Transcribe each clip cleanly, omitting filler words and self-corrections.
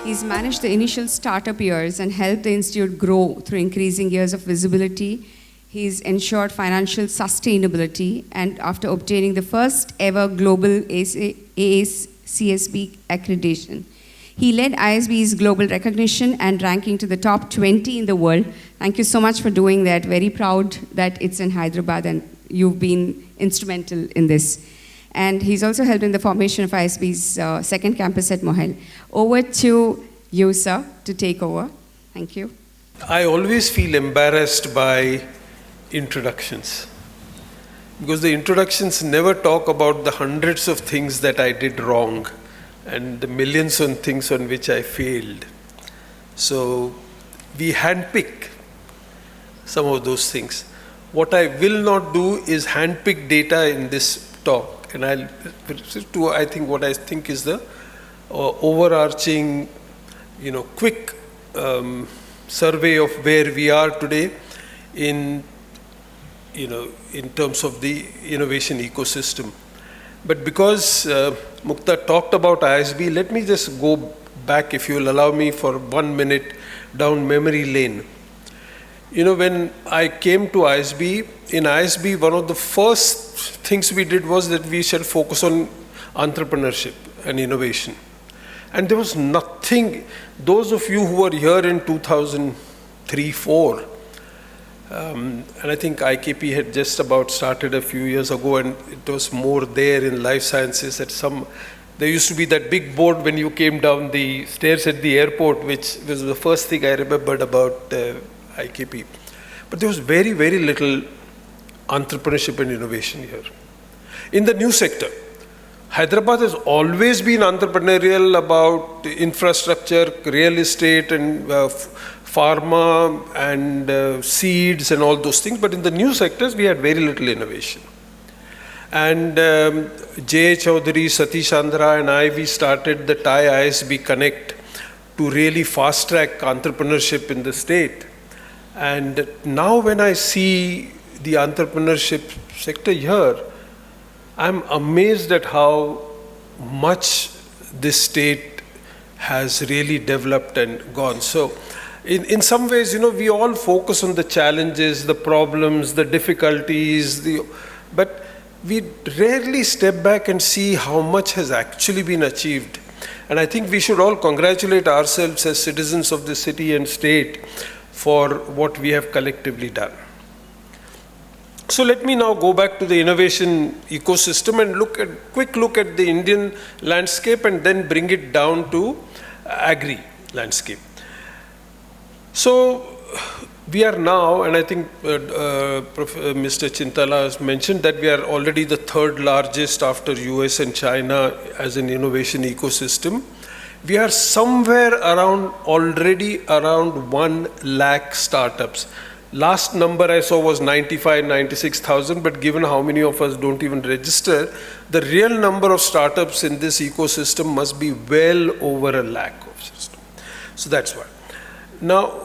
He's managed the initial startup years and helped the institute grow through increasing years of visibility. He's ensured financial sustainability, and after obtaining the first ever global AACSB accreditation. He led ISB's global recognition and ranking to the top 20 in the world. Thank you so much for doing that. Very proud that it's in Hyderabad and you've been instrumental in this. And he's also helped in the formation of ISB's second campus at Mohel. Over to you, sir, to take over. Thank you. I always feel embarrassed by introductions, because the introductions never talk about the hundreds of things that I did wrong and the millions of things on which I failed. So we handpick some of those things. What I will not do is handpick data in this talk, and I'll do I think what I think is the overarching, quick survey of where we are today in terms of the innovation ecosystem. But because Mukta talked about ISB, let me just go back, if you'll allow me, for 1 minute down memory lane. When I came to ISB, in ISB, one of the first things we did was that we should focus on entrepreneurship and innovation. And there was nothing, those of you who were here in 2003-04, and I think IKP had just about started a few years ago, and it was more there in life sciences. There used to be that big board when you came down the stairs at the airport, which was the first thing I remembered about IKP. But there was very, very little entrepreneurship and innovation here. In the new sector, Hyderabad has always been entrepreneurial about infrastructure, real estate, and pharma and seeds and all those things. But in the new sectors, we had very little innovation. And J. Chaudhary, Satish Andhra, and I, we started the TIE ISB Connect to really fast track entrepreneurship in the state. And now when I see the entrepreneurship sector here, I'm amazed at how much this state has really developed and gone. So in some ways, we all focus on the challenges, the problems, the difficulties, but we rarely step back and see how much has actually been achieved. And I think we should all congratulate ourselves as citizens of the city and state for what we have collectively done. So let me now go back to the innovation ecosystem and quick look at the Indian landscape and then bring it down to agri landscape. So we are now, and I think Mr. Chintala has mentioned that we are already the third largest after US and China as an innovation ecosystem. We are somewhere already around 1 lakh startups. Last number I saw was 96,000, but given how many of us don't even register, the real number of startups in this ecosystem must be well over 1 lakh of systems. So that's why. Now,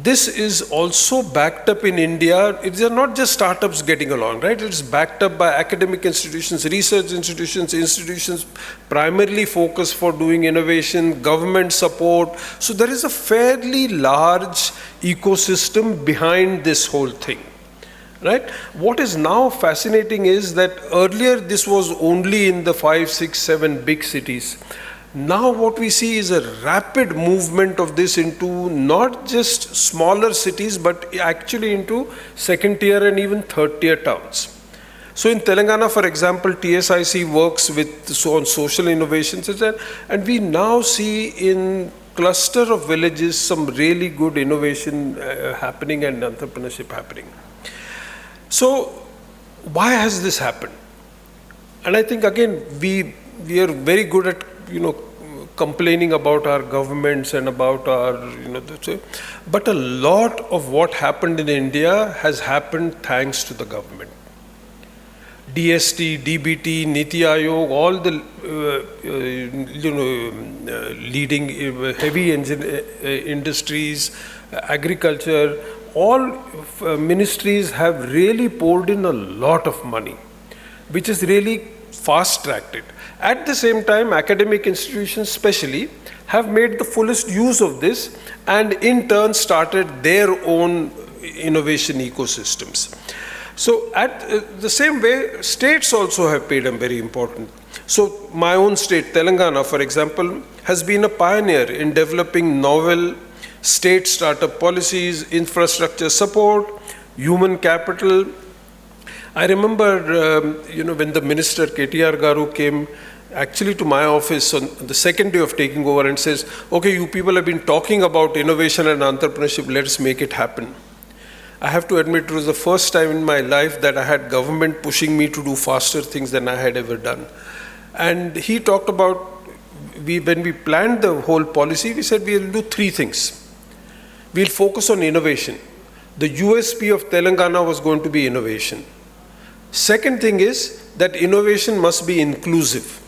this is also backed up in India. It's not just startups getting along, right? It's backed up by academic institutions, research institutions primarily focused for doing innovation, government support. So there is a fairly large ecosystem behind this whole thing, right? What is now fascinating is that earlier this was only in the 5, 6, 7 big cities. Now what we see is a rapid movement of this into not just smaller cities, but actually into second tier and even third tier towns. So in Telangana, for example, TSIC works on social innovations, and we now see in cluster of villages some really good innovation happening and entrepreneurship happening. So why has this happened? And I think again, we are very good at complaining about our governments and about our, but a lot of what happened in India has happened thanks to the government. DST, DBT, Niti Aayog, all the, leading heavy industries, agriculture, all ministries have really poured in a lot of money, which has really fast-tracked it. At the same time, academic institutions especially have made the fullest use of this and in turn started their own innovation ecosystems. So at the same way, states also have played a very important. So my own state, Telangana, for example, has been a pioneer in developing novel state startup policies, infrastructure support, human capital. I remember, when the minister KTR Garu came actually to my office on the second day of taking over and says, okay, you people have been talking about innovation and entrepreneurship, let's make it happen. I have to admit, it was the first time in my life that I had government pushing me to do faster things than I had ever done. And he talked about, when we planned the whole policy, we said we'll do three things. We'll focus on innovation. The USP of Telangana was going to be innovation. Second thing is that innovation must be inclusive.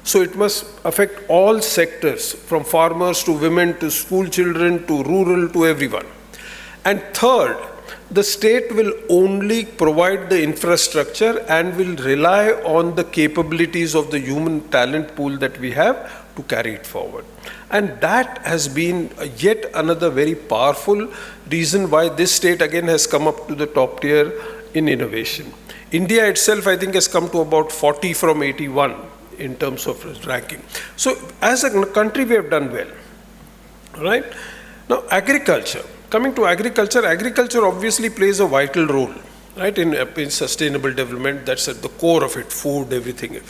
So it must affect all sectors, from farmers to women to school children to rural to everyone. And third, the state will only provide the infrastructure and will rely on the capabilities of the human talent pool that we have to carry it forward. And that has been yet another very powerful reason why this state again has come up to the top tier in innovation. India itself, I think, has come to about 40 from 81 in terms of ranking. So as a country, we have done well, right? Now, agriculture. Coming to agriculture, agriculture obviously plays a vital role, right, in sustainable development. That's at the core of it, food, everything.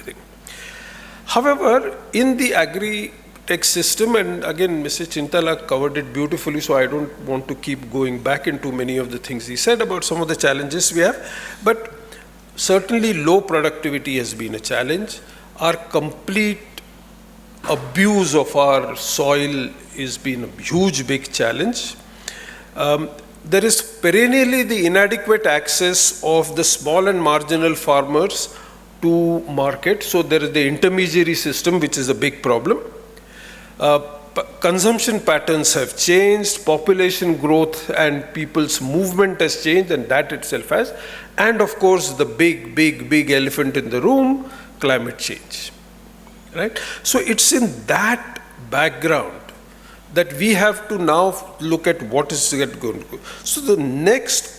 However, in the agri-tech system, and again, Mr. Chintala covered it beautifully, so I don't want to keep going back into many of the things he said about some of the challenges we have, but certainly low productivity has been a challenge. Our complete abuse of our soil has been a huge, big challenge. There is perennially the inadequate access of the small and marginal farmers to market. So there is the intermediary system, which is a big problem. Consumption patterns have changed, population growth and people's movement has changed, and that itself has. And of course, the big elephant in the room, climate change, right? So it's in that background that we have to now look at what is going to go. So the next,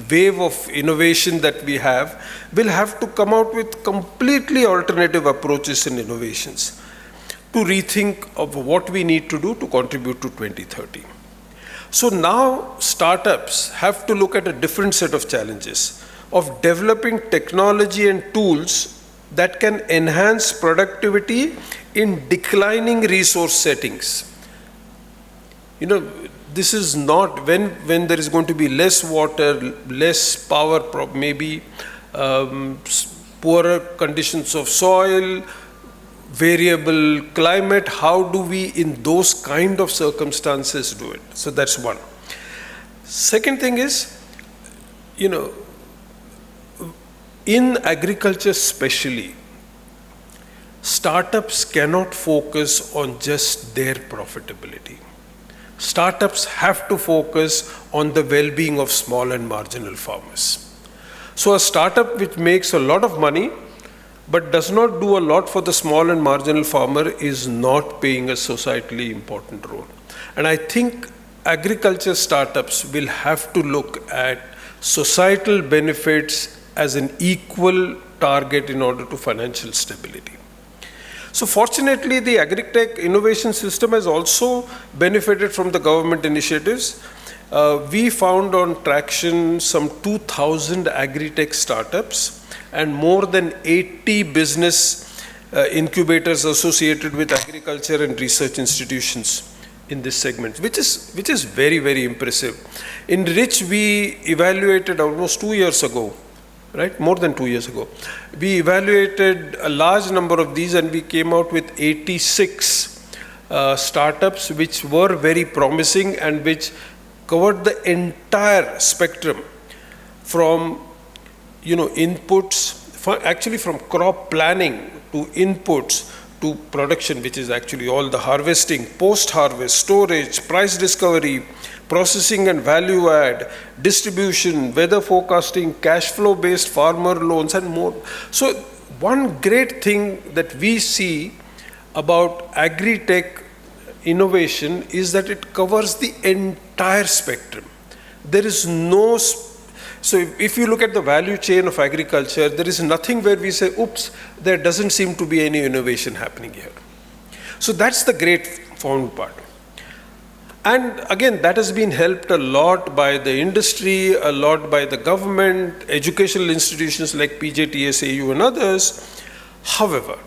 wave of innovation that we have will have to come out with completely alternative approaches and innovations to rethink of what we need to do to contribute to 2030. So now startups have to look at a different set of challenges of developing technology and tools that can enhance productivity in declining resource settings. This is not when there is going to be less water, less power, maybe poorer conditions of soil, variable climate. How do we, in those kind of circumstances, do it? So that's one. Second thing is, in agriculture especially, startups cannot focus on just their profitability. Startups have to focus on the well-being of small and marginal farmers. So a startup which makes a lot of money but does not do a lot for the small and marginal farmer is not playing a societally important role. And I think agriculture startups will have to look at societal benefits as an equal target in order to financial stability. So fortunately, the Agritech innovation system has also benefited from the government initiatives. We found on traction some 2,000 Agritech startups and more than 80 business incubators associated with agriculture and research institutions in this segment, which is very, very impressive. In which we evaluated almost 2 years ago, right, more than 2 years ago, we evaluated a large number of these and we came out with 86 startups which were very promising and which covered the entire spectrum from inputs, actually from crop planning to inputs to production, which is actually all the harvesting, post-harvest, storage, price discovery, processing and value add, distribution, weather forecasting, cash flow based farmer loans and more. So one great thing that we see about agri-tech innovation is that it covers the entire spectrum. There is no, so if you look at the value chain of agriculture, there is nothing where we say, oops, there doesn't seem to be any innovation happening here. So that's the great found part. And again, that has been helped a lot by the industry, a lot by the government, educational institutions like PJTSAU and others. However,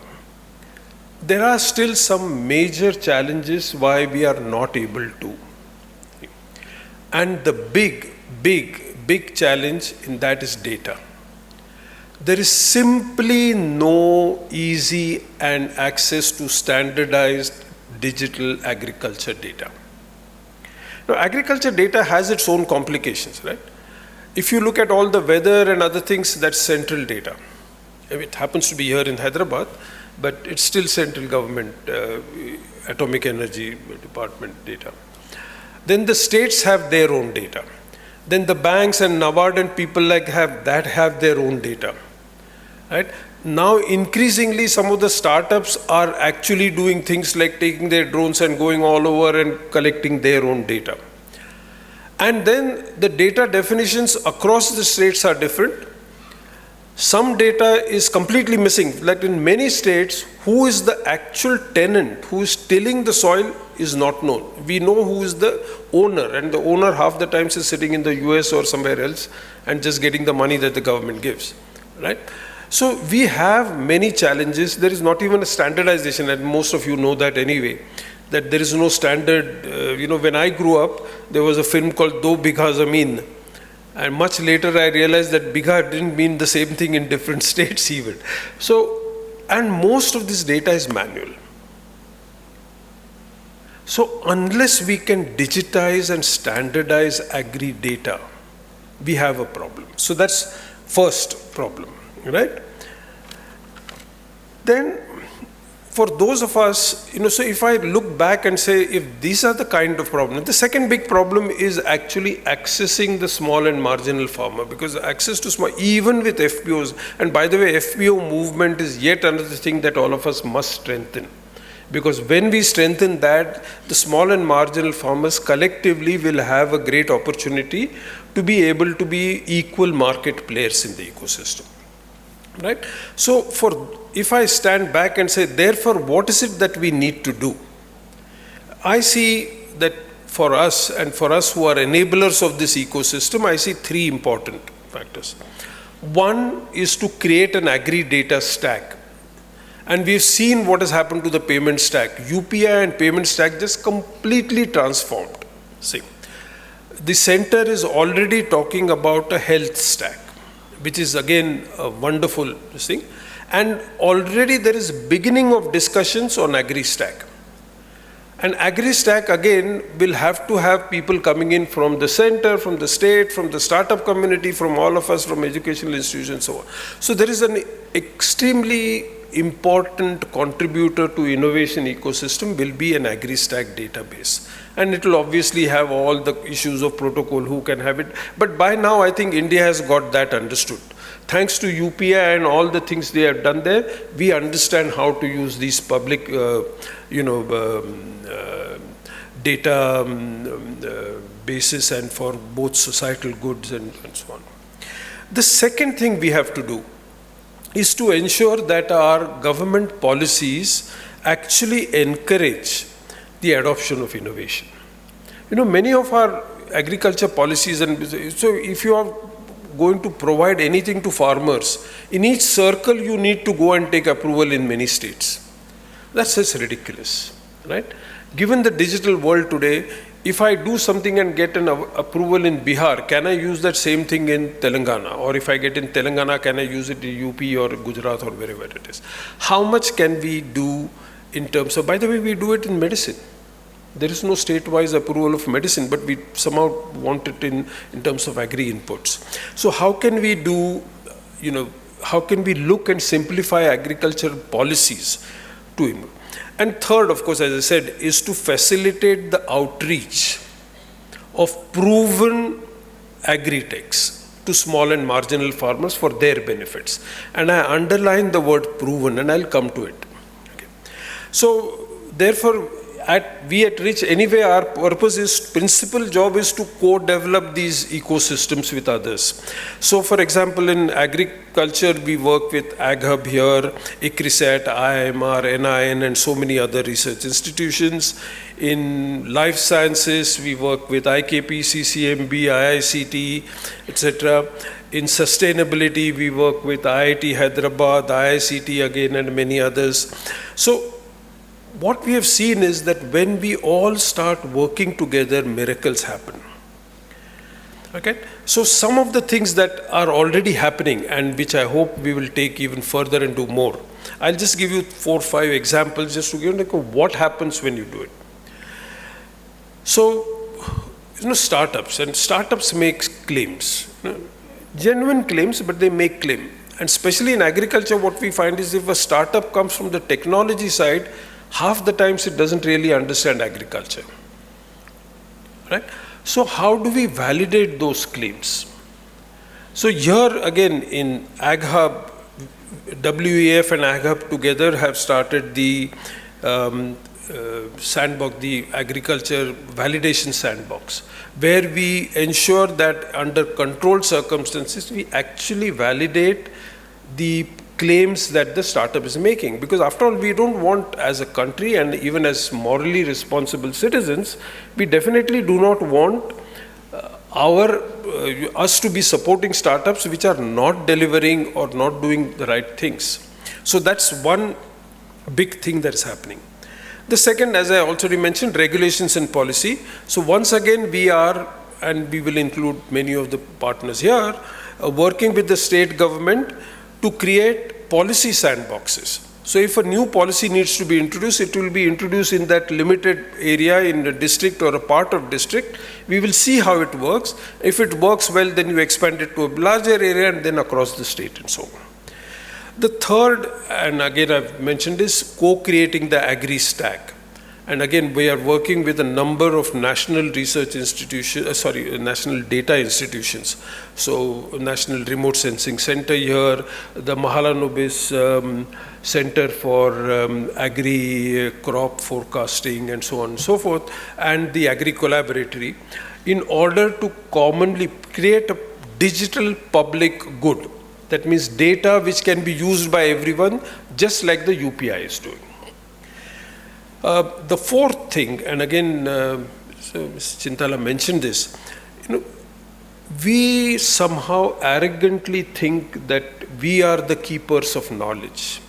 there are still some major challenges why we are not able to. And the big challenge in that is data. There is simply no easy and access to standardized digital agriculture data. Now, agriculture data has its own complications, right? If you look at all the weather and other things, that's central data. It happens to be here in Hyderabad, but it's still central government, atomic energy department data. Then the states have their own data. Then the banks and NABARD and people like have their own data, right? Now increasingly some of the startups are actually doing things like taking their drones and going all over and collecting their own data. And then the data definitions across the states are different. Some data is completely missing. Like in many states, who is the actual tenant, who is tilling the soil is not known. We know who is the owner, and the owner half the times is sitting in the US or somewhere else and just getting the money that the government gives, right? So we have many challenges. There is not even a standardization, and most of you know that anyway, that there is no standard. When I grew up, there was a film called Do Bigha Zameen. And much later I realized that bigha didn't mean the same thing in different states even. So, and most of this data is manual. So unless we can digitize and standardize agri data, we have a problem. So that's first problem, right? Then for those of us, so if I look back and say, if these are the kind of problems, the second big problem is actually accessing the small and marginal farmer, because access to small, even with FPOs, and by the way, FPO movement is yet another thing that all of us must strengthen. Because when we strengthen that, the small and marginal farmers collectively will have a great opportunity to be able to be equal market players in the ecosystem. Right? So if I stand back and say, therefore, what is it that we need to do? I see that for us, and for us who are enablers of this ecosystem, I see three important factors. One is to create an agri data stack. And we've seen what has happened to the payment stack. UPI and payment stack just completely transformed. See, the center is already talking about a health stack, which is again a wonderful thing. And already there is beginning of discussions on agri-stack. And agri-stack again will have to have people coming in from the center, from the state, from the startup community, from all of us, from educational institutions and so on. So there is an extremely important contributor to innovation ecosystem will be an agri-stack database. And it will obviously have all the issues of protocol, who can have it. But by now, I think India has got that understood. Thanks to UPI and all the things they have done there, we understand how to use these public, data basis and for both societal goods and so on. The second thing we have to do is to ensure that our government policies actually encourage the adoption of innovation. Many of our agriculture policies, and so if you are going to provide anything to farmers, in each circle you need to go and take approval in many states. That's just ridiculous, right? Given the digital world today, if I do something and get an approval in Bihar, can I use that same thing in Telangana? Or if I get in Telangana, can I use it in UP or Gujarat or wherever it is? How much can we do in terms of, by the way, we do it in medicine. There is no state-wise approval of medicine, but we somehow want it in terms of agri inputs. So how can we do, how can we look and simplify agriculture policies to improve? And third, of course, as I said, is to facilitate the outreach of proven agri-techs to small and marginal farmers for their benefits. And I underline the word proven, and I'll come to it. Okay. So, therefore, we at Rich, anyway, our purpose is, principal job is to co-develop these ecosystems with others. So, for example, in agriculture, we work with AgHub here, ICRISAT, IIMR, NIN, and so many other research institutions. In life sciences, we work with IKP, CCMB, IICT, etc. In sustainability, we work with IIT Hyderabad, IICT again, and many others. So, what we have seen is that when we all start working together, miracles happen. Okay? So some of the things that are already happening, and which I hope we will take even further and do more. I'll just give you 4 or 5 examples just to give you what happens when you do it. So, startups, and startups make claims. Genuine claims, but they make claim. And especially in agriculture, what we find is if a startup comes from the technology side, half the times it doesn't really understand agriculture, right? So how do we validate those claims? So here again in AgHub, WEF and AgHub together have started the sandbox, the agriculture validation sandbox, where we ensure that under controlled circumstances, we actually validate the claims that the startup is making. Because after all, we don't want, as a country and even as morally responsible citizens, we definitely do not want us to be supporting startups which are not delivering or not doing the right things. So that's one big thing that's happening. The second, as I already mentioned, regulations and policy. So once again, we are, and we will include many of the partners here, working with the state government to create policy sandboxes. So if a new policy needs to be introduced, it will be introduced in that limited area in the district or a part of district. We will see how it works. If it works well, then you expand it to a larger area and then across the state and so on. The third, and again I've mentioned, is co-creating the agri stack. And again, we are working with a number of national research institutions, national data institutions. So, National Remote Sensing Center here, the Mahalanobis Center for Agri Crop Forecasting and so on and so forth, and the Agri Collaboratory, in order to commonly create a digital public good. That means data which can be used by everyone, just like the UPI is doing. The fourth thing, and again, so Ms. Chintala mentioned this, we somehow arrogantly think that we are the keepers of knowledge.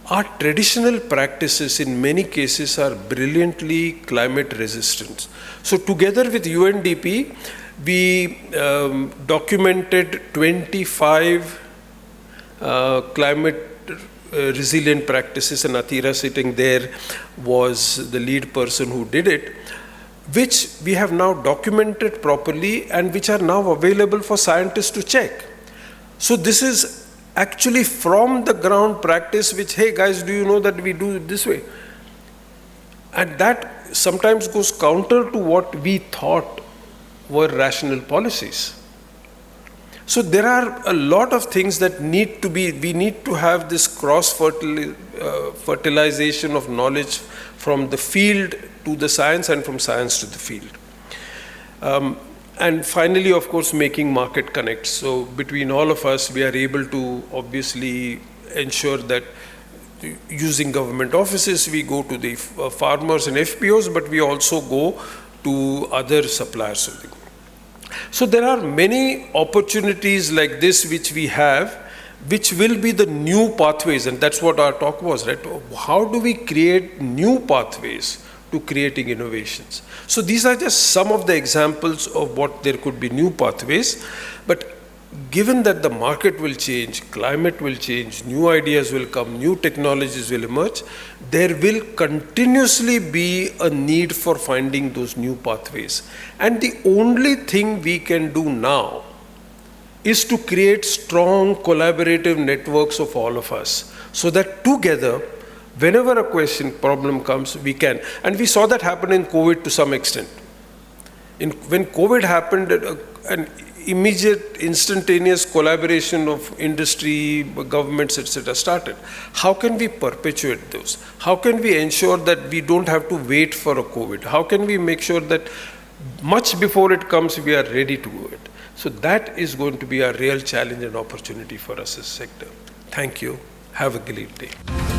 Our traditional practices in many cases are brilliantly climate resistant. So together with UNDP, we documented 25 climate resilient practices, and Athira sitting there was the lead person who did it, which we have now documented properly and which are now available for scientists to check. So this is actually from the ground practice which, hey guys, do you know that we do it this way? And that sometimes goes counter to what we thought were rational policies. So there are a lot of things that need to be, we need to have this cross-fertilization of knowledge from the field to the science and from science to the field. And finally, of course, making market connect. So between all of us, we are able to obviously ensure that using government offices, we go to the farmers and FPOs, but we also go to other suppliers. So there are many opportunities like this which we have, which will be the new pathways, and that's what our talk was, right? How do we create new pathways to creating innovations? So these are just some of the examples of what there could be new pathways, but given that the market will change, climate will change, new ideas will come, new technologies will emerge, there will continuously be a need for finding those new pathways. And the only thing we can do now is to create strong collaborative networks of all of us, so that together, whenever a problem comes, we can. And we saw that happen in COVID to some extent. When COVID happened, an immediate, instantaneous collaboration of industry, governments, etc. started. How can we perpetuate those? How can we ensure that we don't have to wait for a COVID? How can we make sure that much before it comes, we are ready to do it? So that is going to be a real challenge and opportunity for us as a sector. Thank you. Have a great day.